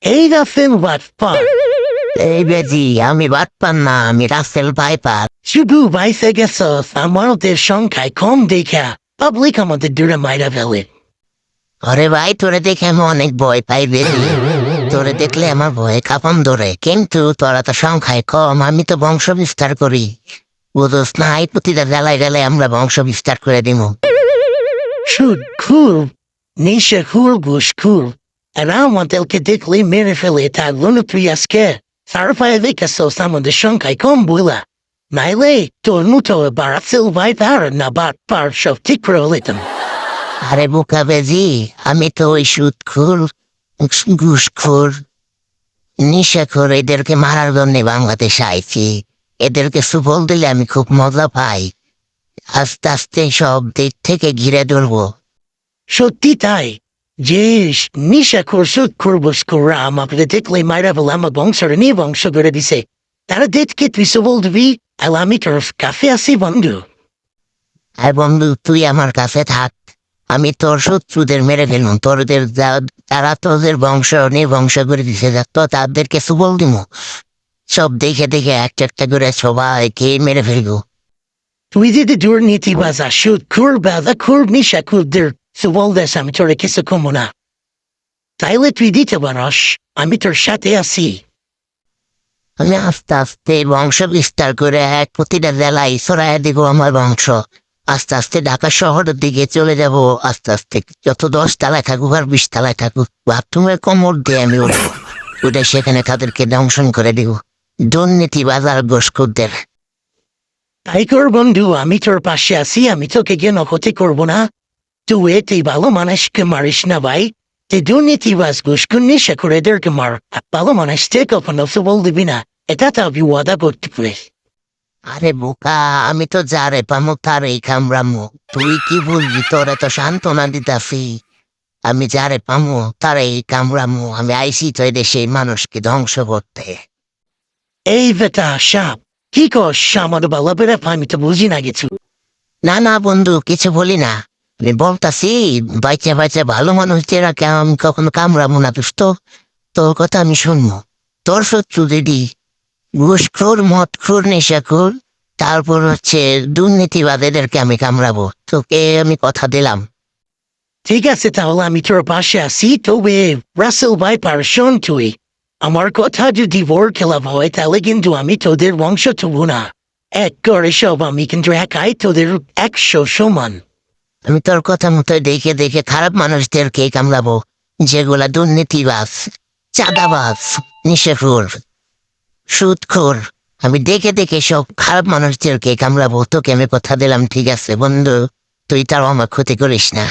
এই রাসেল বাটপার। এই বেজি, আমি বাটপার না, আমি রাসেল ভাইপার। শুধু বাইসে গেছস আমাদের সংখ্যায় কম দেখা পাবলিক আমাদের দূরে মাইরা ফেলে। আরে ভাই, তোরে দেখে আমি অনেক ভয় পাই বেজি। তোরে দেখলে আমার ভয়ে কাঁপন ধরে, কিন্তু তোরা তো সংখ্যায় কম, আমি তো বংশ বিস্তার করি। বুঝোস না, এই প্রতিটা জেলায় গেলে আমরা বংশ বিস্তার করে দিব। সুদ খুর, নেশা খুর, ঘুষ খুর, এরা আমাদেরকে দেখলে মেরে ফেলে। থাকলো না তুই আজকে সারফায় দেখেছস আমাদের সংখ্যায় কম বইলা, নাইলে তোর মতো বারাসেল ভাইপার না বাটপার সব ঠিক করে হলিতাম। আরে বোকা বেজি, আমি তো ওই সুদখোর, ঘুষখোর, নেশাখোর এদেরকে মারার জন্য বাংলাদেশে আইছি। এদেরকে সুফল দিলে আমি খুব মজা পাই। আস্তে আস্তে সব দিক থেকে ঘিরে ধরবো। সত্যি তাই, যে নিশা খোর সুদ খোর বস খোররা আমাকে দেখলে মাইরা ফেলে আমার বংশটা নিয়ে বংশ করে দিছে। তারা দেখকে তুই সবল দিবি, আর আমি তোর কাছে আসি বন্ধু। আর বন্ধু, তুই আমার কাছে থাক, আমি তোর শত্রুদের মেরে ফেলবো। তোরদের তারা তোদের বংশ নিয়ে বংশ করে দিছে, তো তাদেরকে সুবল দিব। সব দেখে দেখে একটা একটা করে সবাইকে মেরে ফেলবো। তুই যদি দুর্নীতিবাজ আর সুদ খোর বাধা খোর নিশা খোরদের সবল দেশ আমি তোর কিছু কমো না, তাইলে তুই দিতে পারস, আমি তোর সাথে আছি। আমি আস্তে আস্তে বংশ বিস্তার করে এক প্রতিটা জেলায় ছড়াইয়া দিব আমার বংশ। আস্তে আস্তে ঢাকা শহরের দিকে চলে যাব। আস্তে আস্তে যত 10 তলায় থাকুক আর 20 তলায় থাকুক, বাথরুমের কোমর দিয়ে আমি উঠবো, উঠে সেখানে তাদেরকে দংশন করে দিব, দুর্নীতি বাজার গোসখুরদের। তাই কর বন্ধু, আমি তোর পাশে আছি, আমি তোকে কেন ক্ষতি করবো না। তুই তুই ভালো মানুষকে মারিস না ভাই, তুই দুর্নীতিবাজ ঘুষখোর নেশা করে এদেরকে মার, আর ভালো মানুষকে কখনো সবল দিবি না, এটা তো আমি ওয়াদা করতে পারি। আরে বোকা, আমি তো যারে পামো তারেই কামড়ামো। তুই কি বলবি? তোরে তো সান্ত্বনা দিতাছি। আমি যারে পামো তারেই কামড়ামো। আমি আইসি তো এদেশে মানুষকে ধ্বংস করতে। এই বেটা সাপ, কি কর আমার বালা বেড়া, আমি তো বুঝি না কিছু। না না বন্ধু, কিছু বলি না। আমি বলতাছি, বাচ্চা বাচ্চা ভালো মানুষদের আমি কখনো কামড়াবো না। দোস্ত, তোর কথা আমি শুনবো। তোর শত্রু যদি ঘুষখোর, মদখোর, নেশাখোর, তারপর হচ্ছে দুর্নীতিবাদ, এদেরকে আমি কামড়াবো। তোকে আমি কথা দিলাম। ঠিক আছে, তাহলে আমি তোর পাশে আছি, তবে রাসেল ভাই শোন তুই, আমার কথা যদি ভোর খেলাপ হয় তাহলে কিন্তু আমি তোদের বংশ তবু না, এক করে সব আমি কিন্তু একাই তোদের 100 সমান। আমি তোর কথা মতো দেখে দেখে খারাপ মানুষদেরকে কামড়াবো, যেগুলা দুর্নীতিবাজ, চাঁদাবাজ, নেশাখোর, সুদখোর। আমি দেখে দেখে সব খারাপ মানুষদেরকে কামড়াবো। তোকে আমি কথা দিলাম, ঠিক আছে বন্ধু? তুই তাও আমার ক্ষতি করিস না।